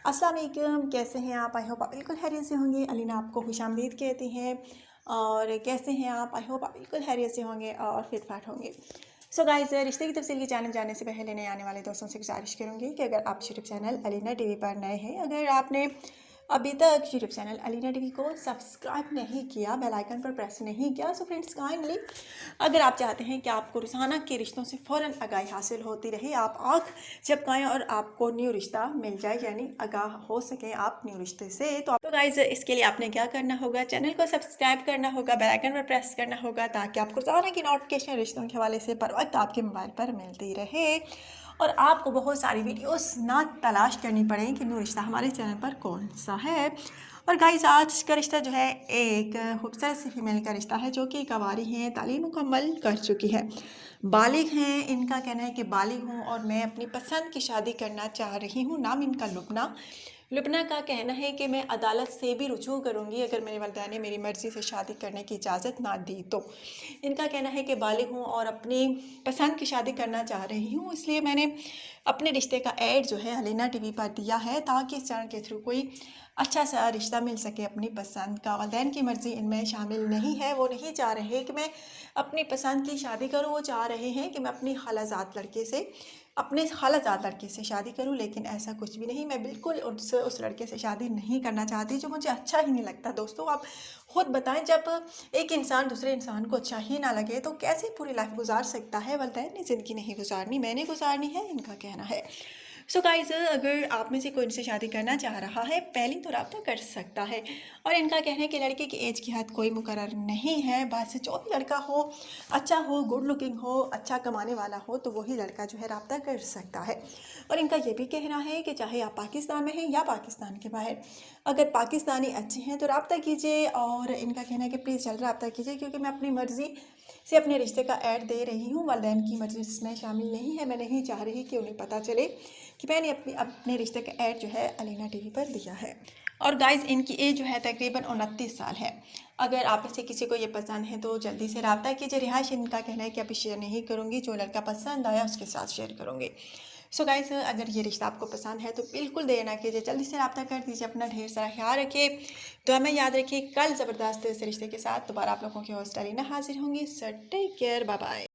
अस्सलाम वालेकुम, कैसे हैं आप? आई होप आप बिल्कुल खैरियत से होंगे। अलीना आपको खुशामदीद कहती हैं। और कैसे हैं आप? आई होप आप बिल्कुल खैरियत से होंगे और फिट-फाट होंगे। सो गाइस, रिश्ते की तफसील की जानब जानने से पहले नए आने वाले दोस्तों से गुजारिश करूँगी कि अगर आप यूट्यूब चैनल अलीना टीवी पर नए हैं, अगर आपने अभी तक यूट्यूब चैनल अलीना टीवी को सब्सक्राइब नहीं किया, बेल आइकन पर प्रेस नहीं किया, सो फ्रेंड्स काइंडली अगर आप चाहते हैं कि आपको रोज़ाना के रिश्तों से फ़ौरन आगाही हासिल होती रहे, आप आँख झपकाएं और आपको न्यू रिश्ता मिल जाए, यानी आगाह हो सकें आप न्यू रिश्ते से, तो गाइज इसके लिए आपने क्या करना होगा, चैनल को सब्सक्राइब करना होगा, बेल आइकन पर प्रेस करना होगा ताकि आपको रोज़ाना की नोटिफिकेशन रिश्तों के हवाले से बर वक्त आपके मोबाइल पर मिलती रहे और आपको बहुत सारी वीडियोस ना तलाश करनी पड़े कि न्यू रिश्ता हमारे चैनल पर कौन सा है। और गाइस, आज का रिश्ता जो है एक खूबसूरत सी फीमेल का रिश्ता है जो कि कवारी हैं, तालीम मुकम्मल कर चुकी है, बालिग हैं। इनका कहना है कि बालिग हूँ और मैं अपनी पसंद की शादी करना चाह रही हूँ। नाम इनका लुबना। लुबना का कहना है कि मैं अदालत से भी रुजू करूँगी अगर मेरे वालिदैन ने मेरी मर्ज़ी से शादी करने की इजाज़त ना दी तो। इनका कहना है कि बालिग हूँ और अपनी पसंद की शादी करना चाह रही हूँ, इसलिए मैंने अपने रिश्ते का ऐड जो है अलीना टीवी पर दिया है ताकि इस चैनल के थ्रू कोई अच्छा सा रिश्ता मिल सके अपनी पसंद का। वालिदैन की मर्ज़ी इनमें शामिल नहीं है, वो नहीं चाह रहे कि मैं अपनी पसंद की शादी करूँ, वो चाह रहे हैं कि मैं अपनी खालाजाद लड़के से अपने खालाजाद लड़के से शादी करूं, लेकिन ऐसा कुछ भी नहीं। मैं बिल्कुल उस लड़के से शादी नहीं करना चाहती जो मुझे अच्छा ही नहीं लगता। दोस्तों आप खुद बताएं, जब एक इंसान दूसरे इंसान को अच्छा ही ना लगे तो कैसे पूरी लाइफ गुजार सकता है? वालिदैन ने ज़िंदगी नहीं गुजारनी, मैंने गुजारनी है, इनका कहना है। सो गाइस, अगर आप में से कोई इनसे शादी करना चाह रहा है, पहली तो रब्ता कर सकता है। और इनका कहना है कि लड़के की एज की हद कोई मुकर्रर नहीं है, बस जो भी लड़का हो, अच्छा हो, गुड लुकिंग हो, अच्छा कमाने वाला हो, तो वही लड़का जो है रब्ता कर सकता है। और इनका ये भी कहना है कि चाहे आप पाकिस्तान में हैं या पाकिस्तान के बाहर, अगर पाकिस्तानी अच्छे हैं तो रब्ता कीजिए। और इनका कहना है कि प्लीज़ जल्द रब्ता कीजिए क्योंकि मैं अपनी मर्ज़ी से अपने रिश्ते का ऐड दे रही हूँ, वालिदैन की मर्ज़ी इसमें शामिल नहीं है। मैं नहीं चाह रही कि उन्हें पता चले कि मैंने अपने रिश्ते का ऐड जो है अलीना टीवी पर दिया है। और गाइस, इनकी एज जो है तकरीबन 29 साल है। अगर आप में से किसी को ये पसंद है तो जल्दी से रब्ता कीजिए। रिहाइश इनका कहना है कि अभी शेयर नहीं करूँगी, जो लड़का पसंद आया उसके साथ शेयर करूँगी। सो गाइस, अगर ये रिश्ता आपको पसंद है तो बिल्कुल देर ना कीजिए, जल्दी से रब्ता कर दीजिए। अपना ढेर सारा ख्याल रखिए, तो हमें याद रखिए। कल ज़बरदस्त इस रिश्ते के साथ दोबारा आप लोगों की होस्ट अलीना हाजिर होंगी। So take care, bye bye.